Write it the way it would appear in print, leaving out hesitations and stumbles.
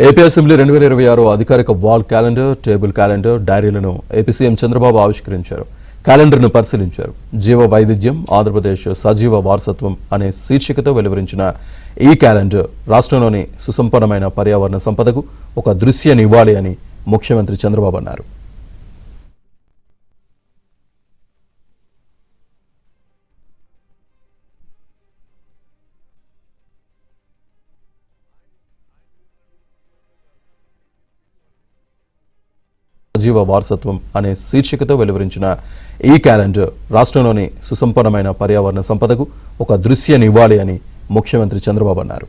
AP assembly 2026 అధికారిక wall calendar, table calendar, డైరీలను AP CM Chandrababu ఆవిష్కరించారు. క్యాలెండర్ను పరిశీలించారు. జీవ వైవిధ్యం, ఆంధ్రప్రదేశ్ సజీవ వారసత్వం అనే శీర్షికతో వెలువరించిన ఈ క్యాలెండర్ రాష్ట్రంలోని సుసంపన్నమైన పర్యావరణ సంపదకు ఒక దృశ్యనివ్వాలి అని ముఖ్యమంత్రి చంద్రబాబు అన్నారు. సజీవ వారసత్వం అనే శీర్షికతో వెలువరించిన ఈ క్యాలెండర్ రాష్ట్రంలోని సుసంపన్నమైన పర్యావరణ సంపదకు ఒక దృశ్యనివ్వాలి అని ముఖ్యమంత్రి చంద్రబాబు అన్నారు.